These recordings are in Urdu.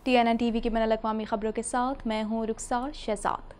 TNN TV کی بین الاقوامی خبروں کے ساتھ میں ہوں رخسار شہزاد۔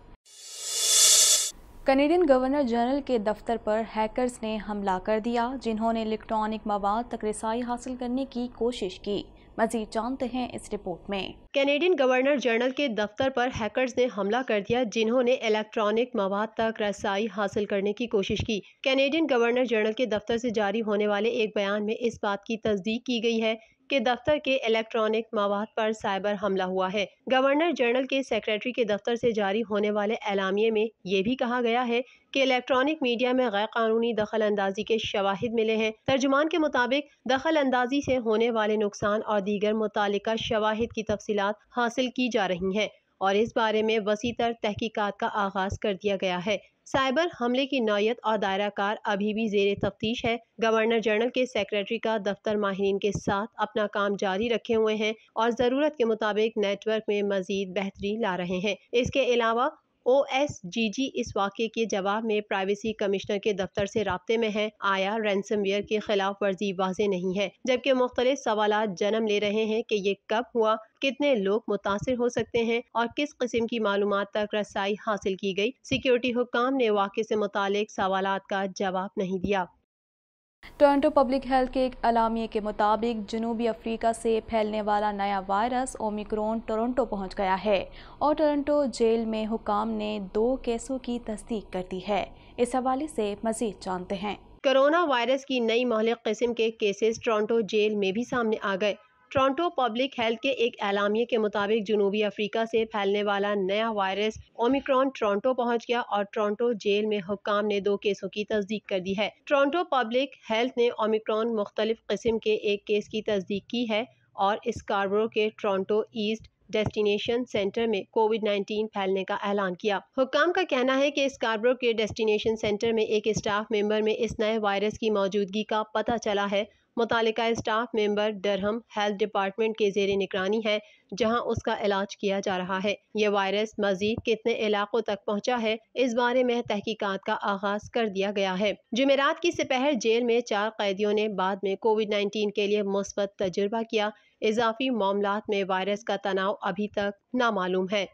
کینیڈین گورنر جنرل کے دفتر پر ہیکرز نے حملہ کر دیا، جنہوں نے الیکٹرانک مواد تک رسائی حاصل کرنے کی کوشش کی۔ مزید جانتے ہیں اس رپورٹ میں۔ کینیڈین گورنر جنرل کے دفتر پر ہیکرز نے حملہ کر دیا، جنہوں نے الیکٹرانک مواد تک رسائی حاصل کرنے کی کوشش کی۔ کینیڈین گورنر جنرل کے دفتر سے جاری ہونے والے ایک بیان میں اس بات کی تصدیق کی گئی ہے کہ دفتر کے الیکٹرانک مواد پر سائبر حملہ ہوا ہے۔ گورنر جنرل کے سیکریٹری کے دفتر سے جاری ہونے والے اعلامیے میں یہ بھی کہا گیا ہے کہ الیکٹرانک میڈیا میں غیر قانونی دخل اندازی کے شواہد ملے ہیں۔ ترجمان کے مطابق دخل اندازی سے ہونے والے نقصان اور دیگر متعلقہ شواہد کی تفصیلات حاصل کی جا رہی ہیں اور اس بارے میں وسیع تر تحقیقات کا آغاز کر دیا گیا ہے۔ سائبر حملے کی نوعیت اور دائرہ کار ابھی بھی زیر تفتیش ہے۔ گورنر جنرل کے سیکریٹری کا دفتر ماہرین کے ساتھ اپنا کام جاری رکھے ہوئے ہیں اور ضرورت کے مطابق نیٹ ورک میں مزید بہتری لا رہے ہیں۔ اس کے علاوہ OSGG اس واقعے کے جواب میں پرائیویسی کمشنر کے دفتر سے رابطے میں ہے۔ آیا رینسم ویئر کی خلاف ورزی واضح نہیں ہے، جبکہ مختلف سوالات جنم لے رہے ہیں کہ یہ کب ہوا، کتنے لوگ متاثر ہو سکتے ہیں اور کس قسم کی معلومات تک رسائی حاصل کی گئی۔ سیکیورٹی حکام نے واقعے سے متعلق سوالات کا جواب نہیں دیا۔ ٹورنٹو پبلک ہیلتھ کے ایک اعلامیے کے مطابق جنوبی افریقہ سے پھیلنے والا نیا وائرس اومیکرون ٹورنٹو پہنچ گیا ہے اور ٹورنٹو جیل میں حکام نے 2 کیسوں کی تصدیق کر دی ہے۔ اس حوالے سے مزید جانتے ہیں۔ کرونا وائرس کی نئی مہلک قسم کے کیسز ٹورنٹو جیل میں بھی سامنے آ گئے۔ ٹورنٹو پبلک ہیلتھ کے ایک اعلامیے کے مطابق جنوبی افریقہ سے پھیلنے والا نیا وائرس اومیکرون ٹورنٹو پہنچ گیا اور ٹورنٹو جیل میں حکام نے 2 کیسوں کی تصدیق کر دی ہے۔ ٹورنٹو پبلک ہیلتھ نے اومیکرون مختلف قسم کے ایک کیس کی تصدیق کی ہے اور اسکاربرو کے ٹورنٹو ایسٹ ڈیسٹینیشن سینٹر میں کووڈ-19 پھیلنے کا اعلان کیا۔ حکام کا کہنا ہے کہ اسکاربرو کے ڈیسٹینیشن سینٹر میں ایک اسٹاف ممبر میں اس نئے وائرس کی موجودگی کا پتہ چلا ہے۔ متعلقہ اسٹاف ممبر ڈرہم ہیلتھ ڈپارٹمنٹ کے زیر نگرانی ہے، جہاں اس کا علاج کیا جا رہا ہے۔ یہ وائرس مزید کتنے علاقوں تک پہنچا ہے، اس بارے میں تحقیقات کا آغاز کر دیا گیا ہے۔ جمعرات کی سپہر جیل میں 4 قیدیوں نے بعد میں کووڈ-19 کے لیے مثبت تجربہ کیا۔ اضافی معاملات میں وائرس کا تناؤ ابھی تک نامعلوم ہے۔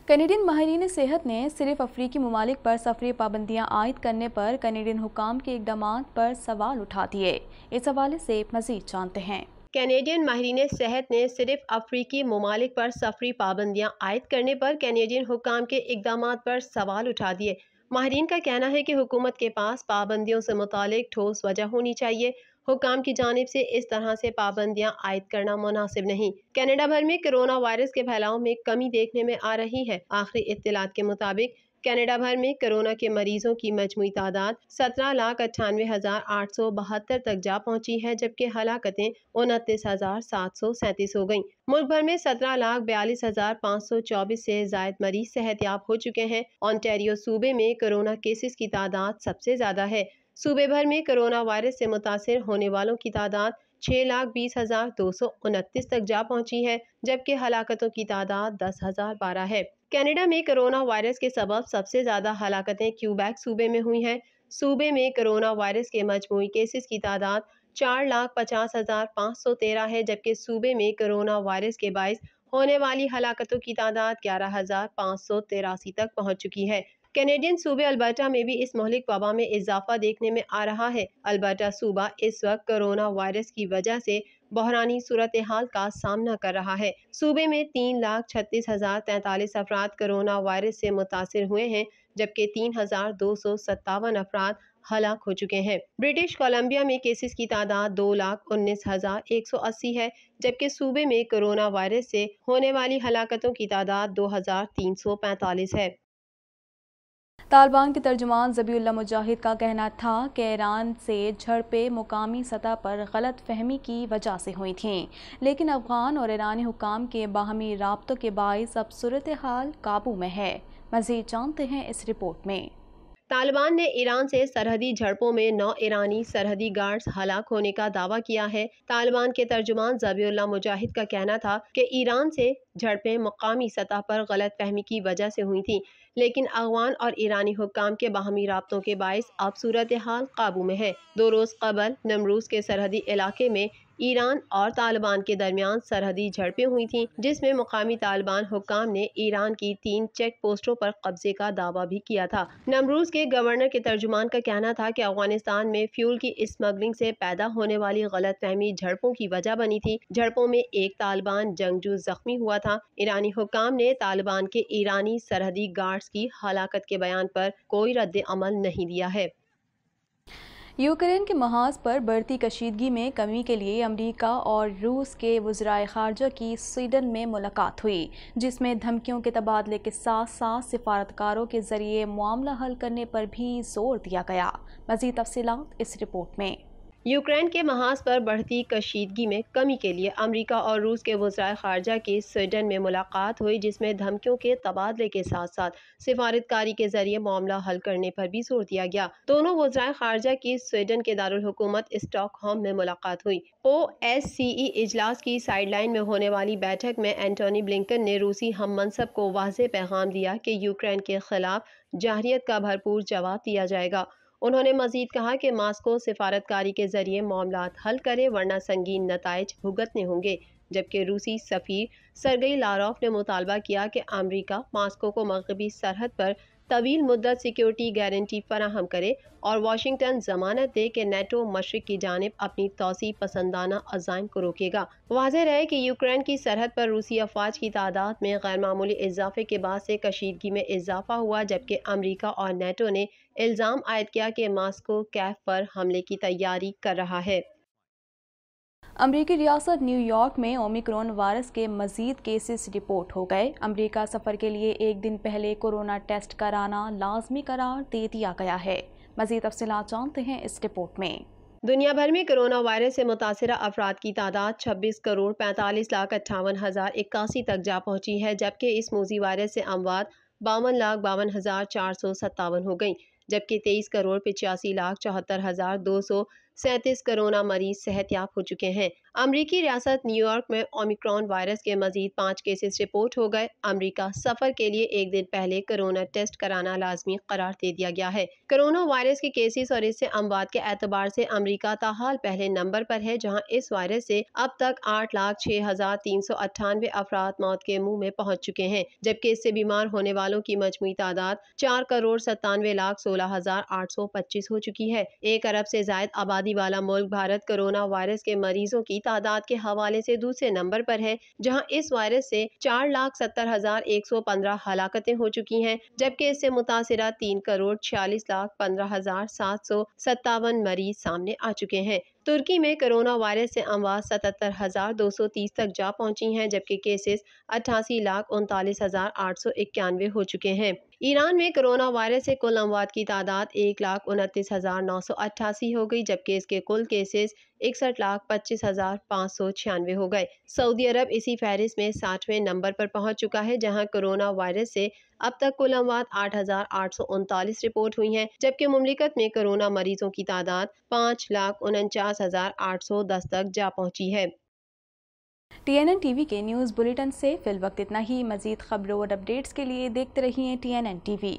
کینیڈین ماہرین صحت نے صرف افریقی ممالک پر سفری پابندیاں عائد کرنے پر کینیڈین حکام کے اقدامات پر سوال اٹھا دیے۔ اس حوالے سے مزید جانتے ہیں۔ کینیڈین ماہرین صحت نے صرف افریقی ممالک پر سفری پابندیاں عائد کرنے پر کینیڈین حکام کے اقدامات پر سوال اٹھا دیے۔ ماہرین کا کہنا ہے کہ حکومت کے پاس پابندیوں سے متعلق ٹھوس وجہ ہونی چاہیے۔ حکام کی جانب سے اس طرح سے پابندیاں عائد کرنا مناسب نہیں۔ کینیڈا بھر میں کرونا وائرس کے پھیلاؤ میں کمی دیکھنے میں آ رہی ہے۔ آخری اطلاعات کے مطابق کینیڈا بھر میں کرونا کے مریضوں کی مجموعی تعداد 17,98,872 تک جا پہنچی ہے، جبکہ ہلاکتیں 29,737 ہو گئیں۔ ملک بھر میں 17,42,524 سے زائد مریض صحت یاب ہو چکے ہیں۔ اونٹاریو صوبے میں کرونا کیسز کی تعداد سب سے زیادہ ہے۔ صوبے بھر میں کرونا وائرس سے متاثر ہونے والوں کی تعداد 6,20,229 تک جا پہنچی ہے، جبکہ ہلاکتوں کی تعداد 10,012 ہے۔ کینیڈا میں کرونا وائرس کے سبب سب سے زیادہ ہلاکتیں کیوبیک صوبے میں ہوئی ہیں۔ صوبے میں کرونا وائرس کے مجموعی کیسز کی تعداد 4,50,513 ہے، جبکہ صوبے میں کرونا وائرس کے باعث ہونے والی ہلاکتوں کی تعداد 11,583 تک پہنچ چکی ہے۔ کینیڈین صوبے البرٹا میں بھی اس مہلک وبا میں اضافہ دیکھنے میں آ رہا ہے۔ البرٹا صوبہ اس وقت کرونا وائرس کی وجہ سے بحرانی صورتحال کا سامنا کر رہا ہے۔ صوبے میں 3,36,043 افراد کرونا وائرس سے متاثر ہوئے ہیں، جبکہ 3,257 افراد ہلاک ہو چکے ہیں۔ برٹش کولمبیا میں کیسز کی تعداد 2,19,180 ہے، جبکہ صوبے میں کرونا وائرس سے ہونے والی ہلاکتوں کی تعداد 2,345 ہے۔ طالبان کے ترجمان ذبیح اللہ مجاہد کا کہنا تھا کہ ایران سے جھڑپیں مقامی سطح پر غلط فہمی کی وجہ سے ہوئی تھیں، لیکن افغان اور ایرانی حکام کے باہمی رابطوں کے باعث اب صورتحال قابو میں ہے۔ مزید جانتے ہیں اس رپورٹ میں۔ طالبان نے ایران سے سرحدی جھڑپوں میں 9 ایرانی سرحدی گارڈز ہلاک ہونے کا دعویٰ کیا ہے۔ طالبان کے ترجمان ذبیح اللہ مجاہد کا کہنا تھا کہ ایران سے جھڑپیں مقامی سطح پر غلط فہمی کی وجہ سے ہوئی تھیں، لیکن افغان اور ایرانی حکام کے باہمی رابطوں کے باعث اب صورتحال قابو میں ہے۔ 2 روز قبل نمروز کے سرحدی علاقے میں ایران اور طالبان کے درمیان سرحدی جھڑپیں ہوئی تھیں، جس میں مقامی طالبان حکام نے ایران کی 3 چیک پوسٹوں پر قبضے کا دعویٰ بھی کیا تھا۔ نمروز کے گورنر کے ترجمان کا کہنا تھا کہ افغانستان میں فیول کی اسمگلنگ سے پیدا ہونے والی غلط فہمی جھڑپوں کی وجہ بنی تھی۔ جھڑپوں میں ایک طالبان جنگجو زخمی ہوا تھا۔ ایرانی حکام نے طالبان کے ایرانی سرحدی گارڈز کی ہلاکت کے بیان پر کوئی رد عمل نہیں دیا ہے۔ یوکرین کے محاذ پر بڑھتی کشیدگی میں کمی کے لیے امریکہ اور روس کے وزرائے خارجہ کی سویڈن میں ملاقات ہوئی، جس میں دھمکیوں کے تبادلے کے ساتھ ساتھ سفارتکاروں کے ذریعے معاملہ حل کرنے پر بھی زور دیا گیا۔ مزید تفصیلات اس رپورٹ میں۔ یوکرین کے محاذ پر بڑھتی کشیدگی میں کمی کے لیے امریکہ اور روس کے وزرائے خارجہ کی سویڈن میں ملاقات ہوئی، جس میں دھمکیوں کے تبادلے کے ساتھ ساتھ سفارتکاری کے ذریعے معاملہ حل کرنے پر بھی زور دیا گیا۔ دونوں وزرائے خارجہ کی سویڈن کے دارالحکومت اسٹاک ہوم میں ملاقات ہوئی۔ OSCE اجلاس کی سائیڈ لائن میں ہونے والی بیٹھک میں اینٹونی بلنکن نے روسی ہم منصب کو واضح پیغام دیا کہ یوکرین کے خلاف جارحیت کا بھرپور جواب دیا جائے گا۔ انہوں نے مزید کہا کہ ماسکو سفارتکاری کے ذریعے معاملات حل کرے ورنہ سنگین نتائج بھگتنے ہوں گے، جبکہ روسی سفیر سرگئی لاروف نے مطالبہ کیا کہ امریکہ ماسکو کو مغربی سرحد پر طویل مدت سیکیورٹی گارنٹی فراہم کرے اور واشنگٹن ضمانت دے کہ نیٹو مشرق کی جانب اپنی توسیع پسندانہ عزائم کو روکے گا۔ واضح رہے کہ یوکرین کی سرحد پر روسی افواج کی تعداد میں غیر معمولی اضافے کے بعد سے کشیدگی میں اضافہ ہوا، جبکہ امریکہ اور نیٹو نے الزام عائد کیا کہ ماسکو کیف پر حملے کی تیاری کر رہا ہے۔ امریکی ریاست نیو یارک میں اومیکرون وائرس کے مزید کیسز رپورٹ ہو گئے۔ امریکہ سفر کے لیے ایک دن پہلے کورونا ٹیسٹ کرانا لازمی قرار دے دیا گیا ہے۔ مزید تفصیلات جانتے ہیں اس رپورٹ میں۔ دنیا بھر میں کرونا وائرس سے متاثرہ افراد کی تعداد 26,45,81,081 تک جا پہنچی ہے، جبکہ اس موذی وائرس سے اموات 52,52,457 ہو گئیں، جبکہ 23,85,74,237 کرونا مریض صحت یاب ہو چکے ہیں۔ امریکی ریاست نیو یارک میں اومیکرون وائرس کے مزید 5 کیسز رپورٹ ہو گئے۔ امریکہ سفر کے لیے ایک دن پہلے کرونا ٹیسٹ کرانا لازمی قرار دے دیا گیا ہے۔ کرونا وائرس کے کیسز اور اس سے اموات کے اعتبار سے امریکہ تاحال پہلے نمبر پر ہے، جہاں اس وائرس سے اب تک 8,06,398 افراد موت کے منہ میں پہنچ چکے ہیں، جبکہ اس سے بیمار ہونے والوں کی مجموعی تعداد 4,97,16,825 ہو چکی ہے۔ 1 ارب سے زائد آبادی والا ملک بھارت کرونا وائرس کے مریضوں کی تعداد کے حوالے سے دوسرے نمبر پر ہے، جہاں اس وائرس سے 4,70,115 ہلاکتیں ہو چکی ہیں، جبکہ اس سے متاثرہ 3,46,15,757 مریض سامنے آ چکے ہیں۔ ترکی میں کرونا وائرس سے اموات 77,230 تک جا پہنچی ہیں، جبکہ کیسز 88,39,891 ہو چکے ہیں۔ ایران میں کرونا وائرس سے کل اموات کی تعداد 1,29,988 ہو گئی، جبکہ اس کے کل کیسز 61,25,596 ہو گئے۔ سعودی عرب اسی فہرست میں 60ویں نمبر پر پہنچ چکا ہے، جہاں کرونا وائرس سے اب تک کل اموات 8,839 رپورٹ ہوئی ہیں، جبکہ مملکت میں کرونا مریضوں کی تعداد 5,49,810 تک جا پہنچی ہے۔ TNN TV کے نیوز بلیٹن سے فی الوقت اتنا ہی۔ مزید خبروں اور اپڈیٹس کے لیے دیکھتے رہیے TNN TV۔